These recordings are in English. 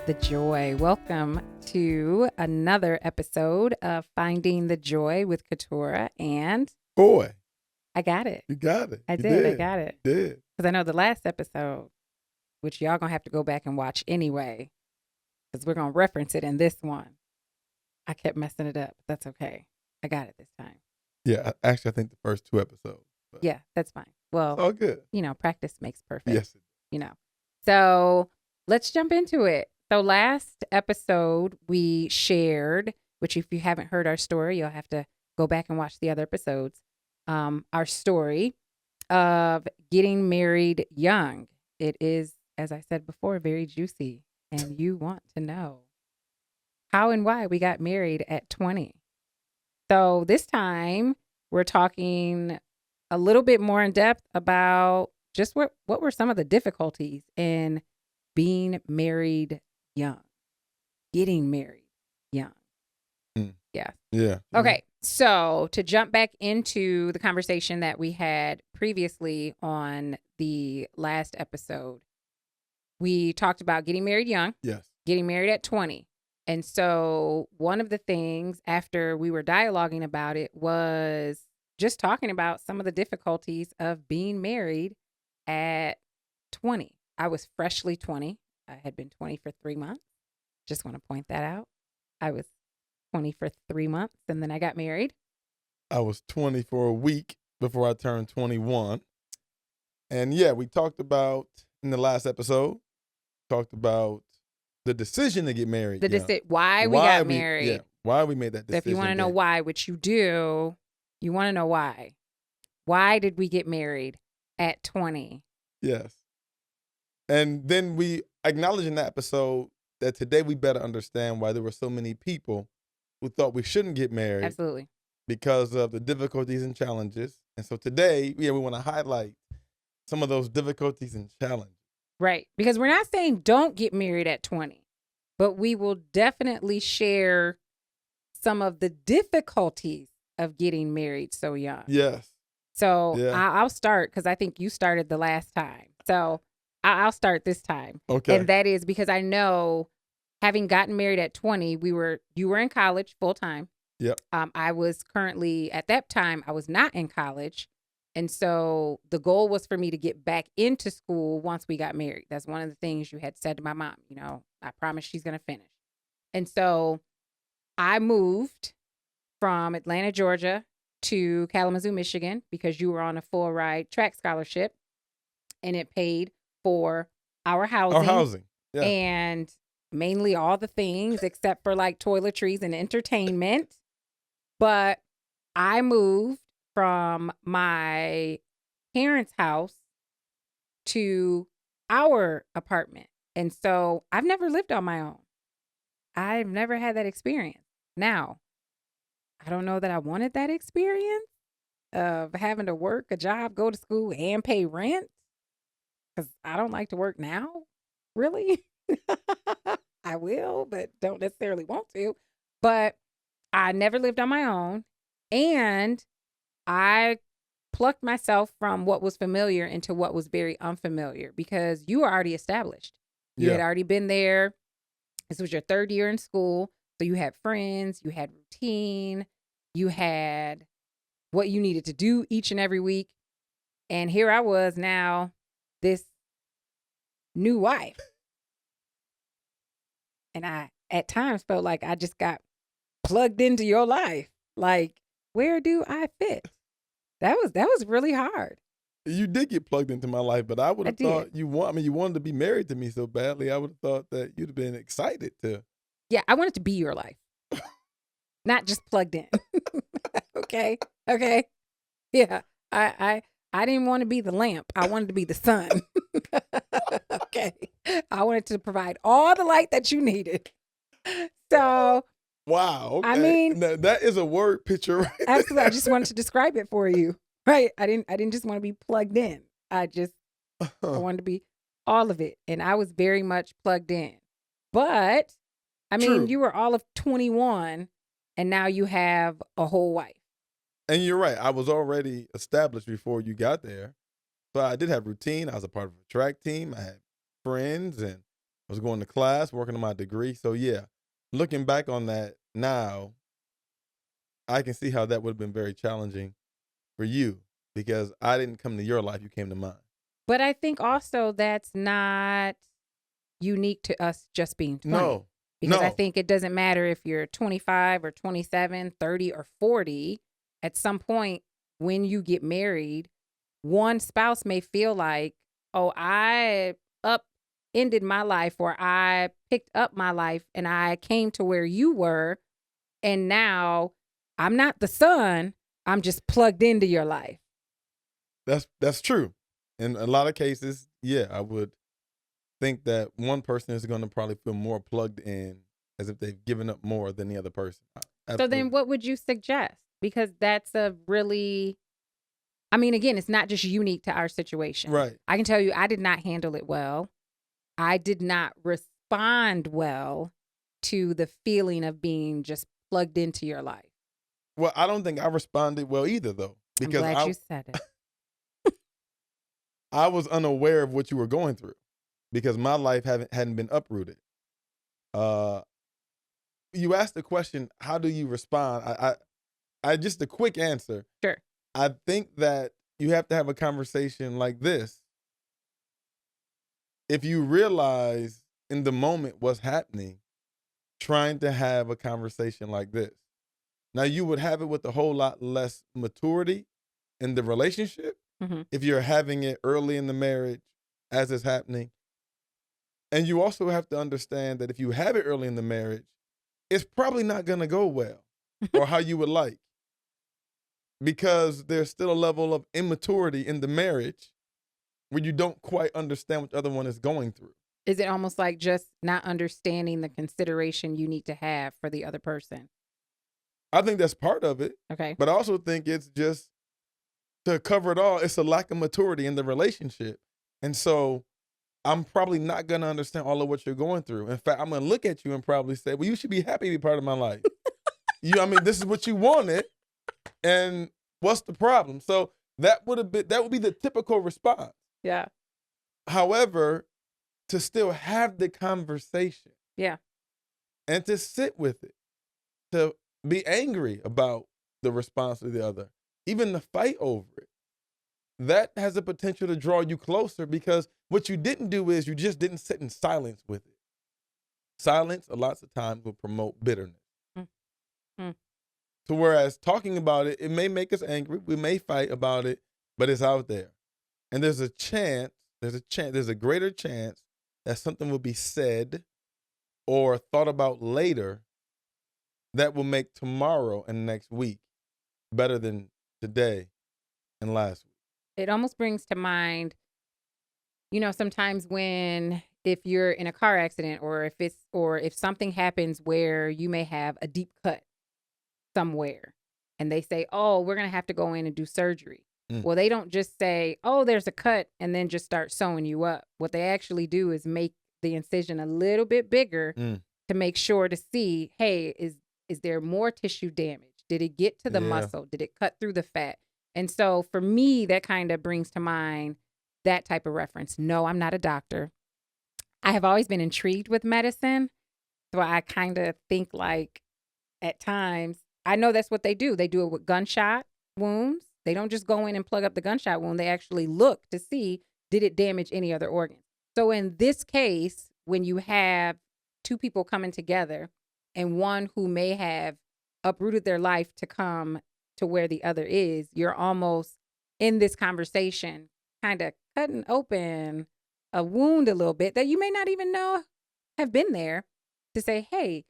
the joy. Welcome to another episode of Finding the Joy with Keturah. And Boy, I got it. you got it. I You did. I got it. You did. Because I know the last episode, which y'all going to have to go back and watch anyway, because we're going to reference it in this one. I kept messing it up. That's okay. I got it this time. Yeah, actually, I think the first two episodes. But Yeah, that's fine. Well, it's all good. Practice makes perfect. Yes. So let's jump into it. So last episode we shared, which if you haven't heard our story, you'll have to go back and watch the other episodes. Our story of getting married young. It is, as I said before, very juicy, and you want to know how and why we got married at 20. So this time we're talking a little bit more in depth about just what were some of the difficulties in being married young, getting married young. Yeah. Yeah. Okay. So to jump back into the conversation that we had previously on the last episode, we talked about getting married young. Yes. Getting married at 20. And so one of the things after we were dialoguing about it was just talking about some of the difficulties of being married at 20. I was freshly 20. I had been 20 for 3 months. Just want to point that out. I was 20 for 3 months and then I got married. I was 20 for a week before I turned 21. And yeah, we talked about in the last episode, the decision to get married. Why we got married. Yeah, why we made that decision. So if you want to know why, which you do, you want to know why. Why did we get married at 20? Yes. And then we acknowledged in that episode that today we better understand why there were so many people who thought we shouldn't get married. Absolutely. Because of the difficulties and challenges. And so today, we want to highlight some of those difficulties and challenges. Right. Because we're not saying don't get married at 20, but we will definitely share some of the difficulties of getting married so young. Yes. So I'll start because I think you started the last time. So I'll start this time. Okay. And that is because I know having gotten married at 20, you were in college full time. Yep. I was currently, at that time, I was not in college. And so the goal was for me to get back into school once we got married. That's one of the things you had said to my mom, I promise she's going to finish. And so I moved from Atlanta, Georgia to Kalamazoo, Michigan, because you were on a full ride track scholarship and it paid for our housing. Yeah. And mainly all the things except for like toiletries and entertainment. But I moved from my parents' house to our apartment. And so I've never lived on my own. I've never had that experience. Now, I don't know that I wanted that experience of having to work a job, go to school, and pay rent. Because I don't like to work now, really. I will, but don't necessarily want to. But I never lived on my own. And I plucked myself from what was familiar into what was very unfamiliar because you were already established. You had already been there. This was your third year in school. So you had friends, you had routine, you had what you needed to do each and every week. And here I was now, this new wife. And I, at times, felt like I just got plugged into your life. Like, where do I fit? That was really hard. You did get plugged into my life, but I would have thought you wanted to be married to me so badly. I would have thought that you'd have been excited to. Yeah, I wanted to be your life. Not just plugged in. Okay. Yeah. I didn't want to be the lamp. I wanted to be the sun. Okay. I wanted to provide all the light that you needed. So. Wow. Okay. I mean, now, that is a word picture, right? Absolutely. I just wanted to describe it for you. Right. I didn't just want to be plugged in. I wanted to be all of it. And I was very much plugged in. But I mean, True. You were all of 21 and now you have a whole wife. And you're right. I was already established before you got there. So I did have routine. I was a part of a track team. I had friends and I was going to class, working on my degree. So yeah, looking back on that now, I can see how that would have been very challenging for you because I didn't come to your life, you came to mine. But I think also that's not unique to us just being 20. No. Because I No. think it doesn't matter if you're 25 or 27, 30 or 40. At some point when you get married, one spouse may feel like, oh, I upended my life, or I picked up my life and I came to where you were. And now I'm not the son. I'm just plugged into your life. That's true. In a lot of cases, yeah, I would think that one person is going to probably feel more plugged in as if they've given up more than the other person. So then what would you suggest? Because that's again, it's not just unique to our situation. Right. I can tell you, I did not handle it well. I did not respond well to the feeling of being just plugged into your life. Well, I don't think I responded well either, though, because I'm glad you said it. I was unaware of what you were going through because my life hadn't been uprooted. You asked the question, how do you respond? I just a quick answer. Sure. I think that you have to have a conversation like this. If you realize in the moment what's happening, trying to have a conversation like this. Now, you would have it with a whole lot less maturity in the relationship if you're having it early in the marriage as it's happening. And you also have to understand that if you have it early in the marriage, it's probably not going to go well or how you would like, because there's still a level of immaturity in the marriage where you don't quite understand what the other one is going through. Is it almost like just not understanding the consideration you need to have for the other person? I think that's part of it. Okay. But I also think it's just, to cover it all, it's a lack of maturity in the relationship. And so I'm probably not going to understand all of what you're going through. In fact, I'm going to look at you and probably say, well, you should be happy to be part of my life. This is what you wanted. And what's the problem? So that would be the typical response. Yeah. However, to still have the conversation. Yeah. And to sit with it, to be angry about the response of the other, even to fight over it, that has the potential to draw you closer, because what you didn't do is you just didn't sit in silence with it. Silence, a lot of times, will promote bitterness. So whereas talking about it, it may make us angry, we may fight about it, but it's out there. And there's a greater chance that something will be said or thought about later that will make tomorrow and next week better than today and last week. It almost brings to mind, sometimes if you're in a car accident, or if something happens where you may have a deep cut somewhere and they say, oh, we're going to have to go in and do surgery. Well, they don't just say, oh, there's a cut, and then just start sewing you up. What they actually do is make the incision a little bit bigger to make sure to see, hey, is there more tissue damage? Did it get to the muscle? Did it cut through the fat? And so for me, that kind of brings to mind that type of reference. No, I'm not a doctor. I have always been intrigued with medicine. So I kind of think like at times, I know that's what they do. They do it with gunshot wounds. They don't just go in and plug up the gunshot wound. They actually look to see, did it damage any other organ? So in this case, when you have two people coming together and one who may have uprooted their life to come to where the other is, you're almost in this conversation kind of cutting open a wound a little bit that you may not even know have been there, to say, hey,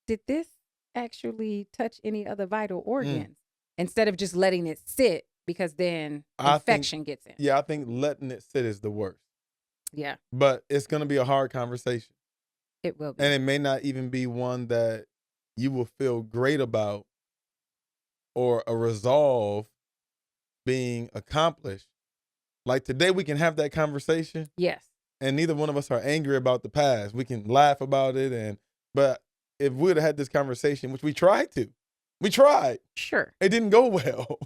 did this actually touch any other vital organs? Instead of just letting it sit, because then infection gets in. Yeah, I think letting it sit is the worst. Yeah. But it's going to be a hard conversation. It will be. And it may not even be one that you will feel great about or a resolve being accomplished. Like today, we can have that conversation. Yes. And neither one of us are angry about the past. We can laugh about it. But if we would have had this conversation, which we tried. Sure. It didn't go well.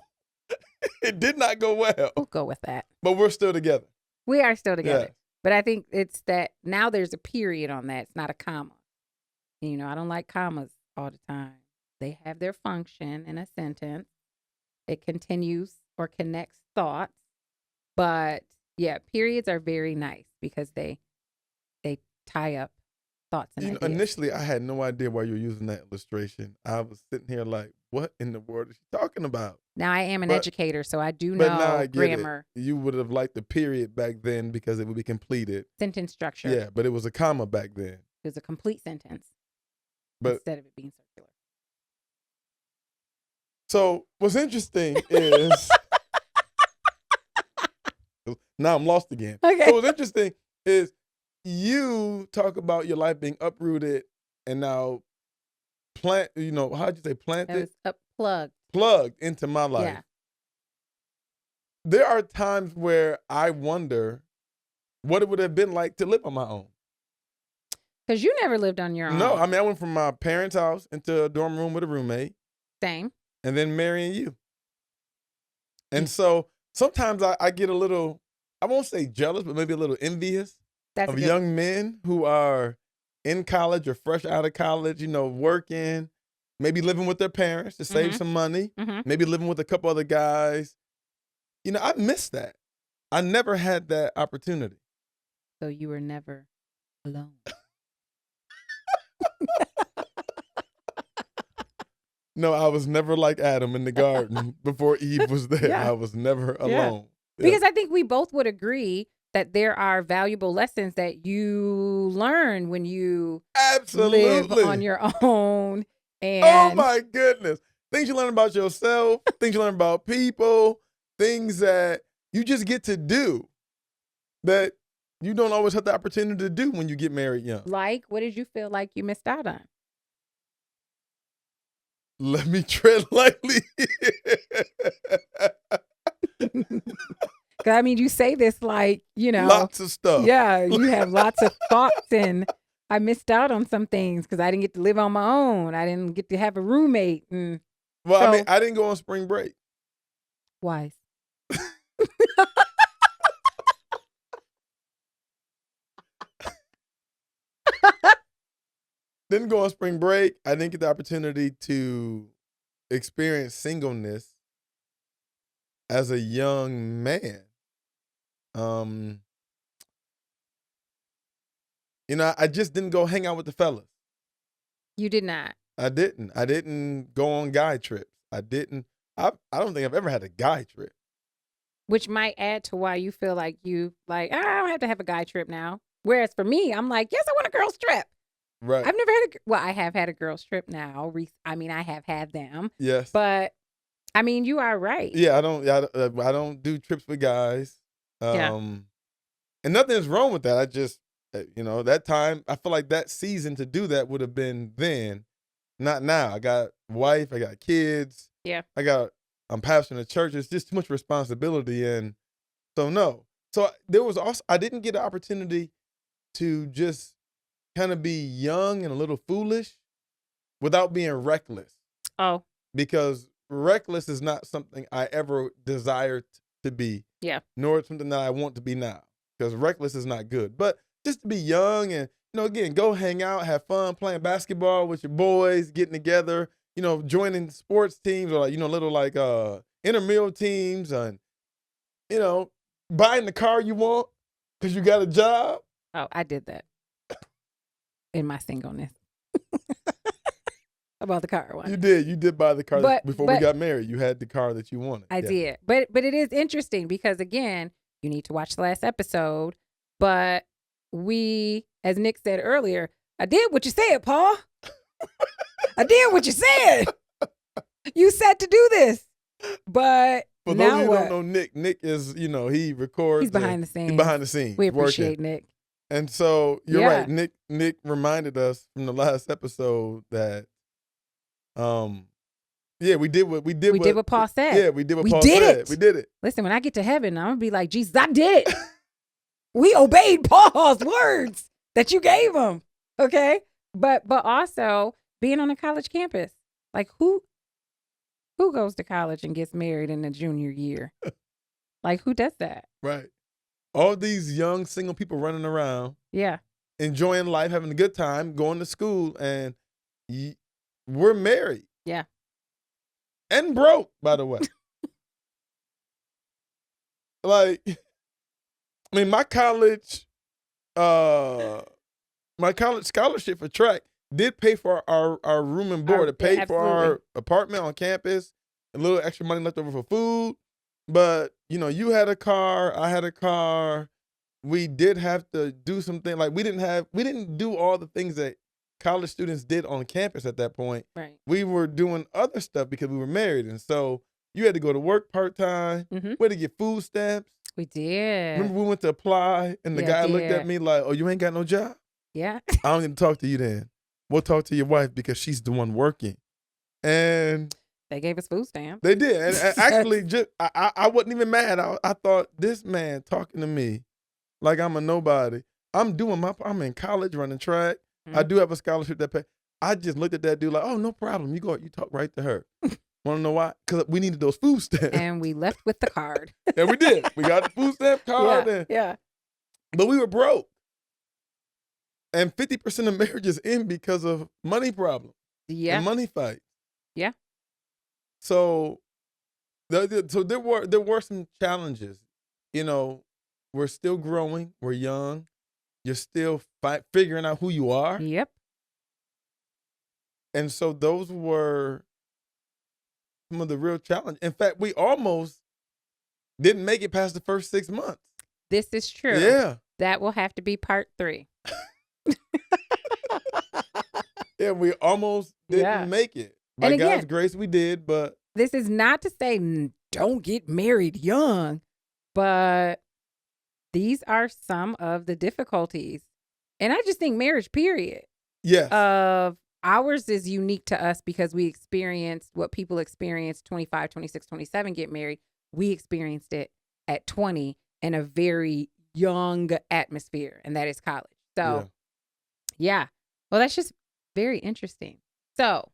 It did not go well. We'll go with that. But we're still together. We are still together. Yeah. But I think it's that now there's a period on that. It's not a comma. You know, I don't like commas all the time. They have their function in a sentence. It continues or connects thoughts. But yeah, periods are very nice because they tie up thoughts and ideas. Initially, I had no idea why you were using that illustration. I was sitting here like, what in the world is she talking about? Now I am an educator, so I do But now know I get grammar, it. You would have liked the period back then because it would be completed. sentence structure. Yeah, but it was a comma back then. It was a complete sentence But instead of it being circular. so what's interesting is now I'm lost again. Okay. So what's interesting is you talk about your life being uprooted and now how'd you say It planted? was plugged. Plugged into my life. Yeah. There are times where I wonder what it would have been like to live on my own. Because you never lived on your own. No, I mean, I went from my parents' house into a dorm room with a roommate. Same. And then marrying you. And so sometimes I get a little, I won't say jealous, but maybe a little envious of young men who are in college or fresh out of college, working, maybe living with their parents to save some money, maybe living with a couple other guys. I miss that. I never had that opportunity. So you were never alone. No, I was never like Adam in the garden before Eve was there. Yeah. I was never alone. Yeah. Because I think we both would agree that there are valuable lessons that you learn when you live on your own. And oh my goodness. Things you learn about yourself, things you learn about people, things that you just get to do that you don't always have the opportunity to do when you get married young. Like, what did you feel like you missed out on? Let me tread lightly. I mean, you say this like, lots of stuff. Yeah, you have lots of thoughts, and I missed out on some things because I didn't get to live on my own. I didn't get to have a roommate. Well, I mean, I didn't go on spring break. Wise. Didn't go on spring break. I didn't get the opportunity to experience singleness as a young man. I just didn't go hang out with the fellas. You did not. I didn't go on guy trips. I don't think I've ever had a guy trip. Which might add to why you feel like I don't have to have a guy trip now. Whereas for me, I'm like, yes, I want a girl's trip. Right. I've never I have had a girl's trip now. I have had them. Yes. But I mean, you are right. Yeah, I don't do trips with guys. And nothing's wrong with that. I just, that time, I feel like that season to do that would have been then, not now. I got a wife, I got kids. Yeah. I'm pastoring a church. It's just too much responsibility. And so, no. So there was also, I didn't get the opportunity to just kind of be young and a little foolish without being reckless. Oh. Because reckless is not something I ever desired to be. Yeah. Nor something that I want to be now. Because reckless is not good. But just to be young and, again, go hang out, have fun, playing basketball with your boys, getting together, joining sports teams or little intramural teams and, buying the car you want because you got a job. Oh, I did that in my singleness. I bought the car one. You did buy the car before we got married. You had the car that you wanted. I did. But it is interesting because, again, you need to watch the last episode. But we, as Nick said earlier, I did what you said, Paul. I did what you said. You said to do this. But for now those of you who what? don't know Nick is, he records. He's behind the scenes. He's behind the scenes. We appreciate Nick. And so you're right. Nick reminded us from the last episode that, we did what Paul said. Yeah, we did what Paul said. We did it. Listen, when I get to heaven, I'm gonna be like, Jesus, I did it. We obeyed Paul's words that you gave him. Okay, but also being on a college campus, like who goes to college and gets married in the junior year? Like who does that? Right. all these young single people running around, Yeah. enjoying life, having a good time, going to school, and we're married. Yeah. And broke, by the way. Like, I mean, my college scholarship for track did pay for our room and board. It paid for Absolutely. our apartment on campus, a little extra money left over for food. But, you had a car, I had a car. We did have to do something. Like, we didn't do all the things that college students did on campus at that point. Right. We were doing other stuff because we were married. And so you had to go to work part-time. Mm-hmm. We had to get food stamps. We did. Remember we went to apply and the Yeah, guy I looked at did. me like, oh, you ain't got no job? Yeah. I don't get to talk to you then. We'll talk to your wife because she's the one working. And They gave us food stamps. they did. And actually, I wasn't even mad. I thought, this man talking to me like I'm a nobody. I'm in college running track. I do have a scholarship that pay. I just looked at that dude like, oh, no problem. You talk right to her. Want to know why? Because we needed those food stamps. And we left with the card. And we did. We got the food stamp card. Yeah. But we were broke. And 50% of marriages end because of money problems. Yeah. And money fights. Yeah. So there were some challenges. We're still growing. We're young. You're still figuring out who you are. Yep. And so those were some of the real challenges. In fact, we almost didn't make it past the first 6 months. This is true. Yeah. That will have to be part 3. Yeah, we almost didn't make it. By And God's again, grace, we did, but this is not to say don't get married young, but these are some of the difficulties. And I just think marriage, period, yes. of ours is unique to us because we experienced what people experience 25, 26, 27 get married. We experienced it at 20 in a very young atmosphere, and that is college. So, yeah. Well, that's just very interesting. So,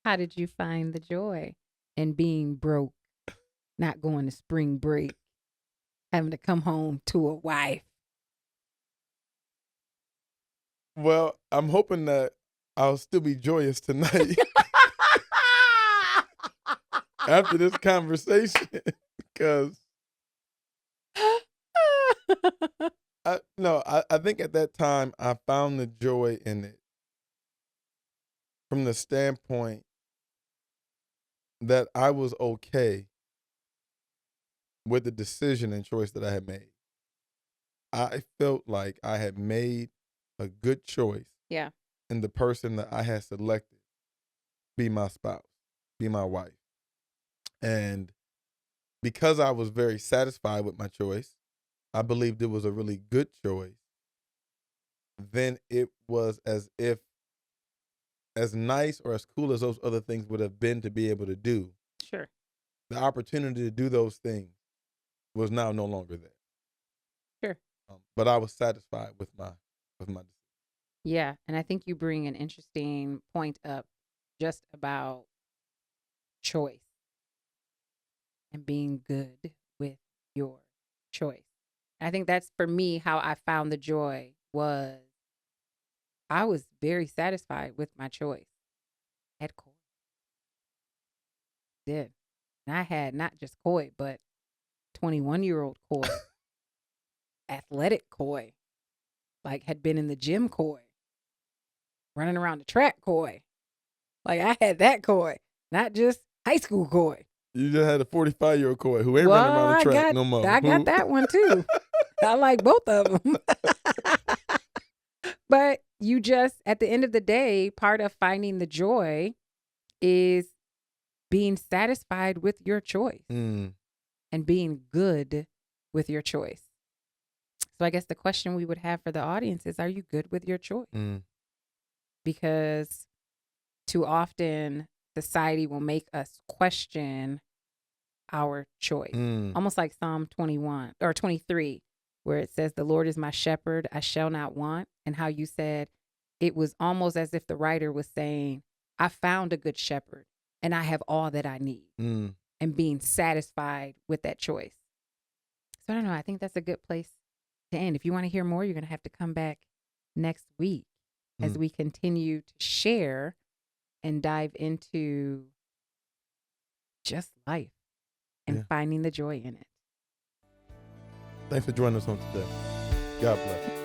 how did you find the joy in being broke, not going to spring break, having to come home to a wife? Well, I'm hoping that I'll still be joyous tonight after this conversation, because I think at that time I found the joy in it from the standpoint that I was okay with the decision and choice that I had made. I felt like I had made a good choice. Yeah. In the person that I had selected be my spouse, be my wife. And because I was very satisfied with my choice, I believed it was a really good choice. Then it was as if, as nice or as cool as those other things would have been to be able to do, Sure. the opportunity to do those things was now no longer there. Sure. But I was satisfied with my decision. Yeah. And I think you bring an interesting point up just about choice and being good with your choice. I think that's, for me, how I found the joy was I was very satisfied with my choice at Coye. Did. And I had not just Coye, but 21-year-old Coye, athletic Coye, like had been in the gym Coye, running around the track Coye. Like I had that Coye, not just high school Coye. You just had a 45-year-old Coye who ain't running around the track no more. I got that one too. I like both of them. But you just, at the end of the day, part of finding the joy is being satisfied with your choice and being good with your choice. So I guess the question we would have for the audience is, are you good with your choice? Because too often society will make us question our choice. Almost like Psalm 21 or 23, where it says, the Lord is my shepherd, I shall not want. And how you said it was almost as if the writer was saying, I found a good shepherd and I have all that I need. and being satisfied with that choice. So I don't know. I think that's a good place to end. If you want to hear more, you're going to have to come back next week as we continue to share and dive into just life and finding the joy in it. Thanks for joining us on today. God bless.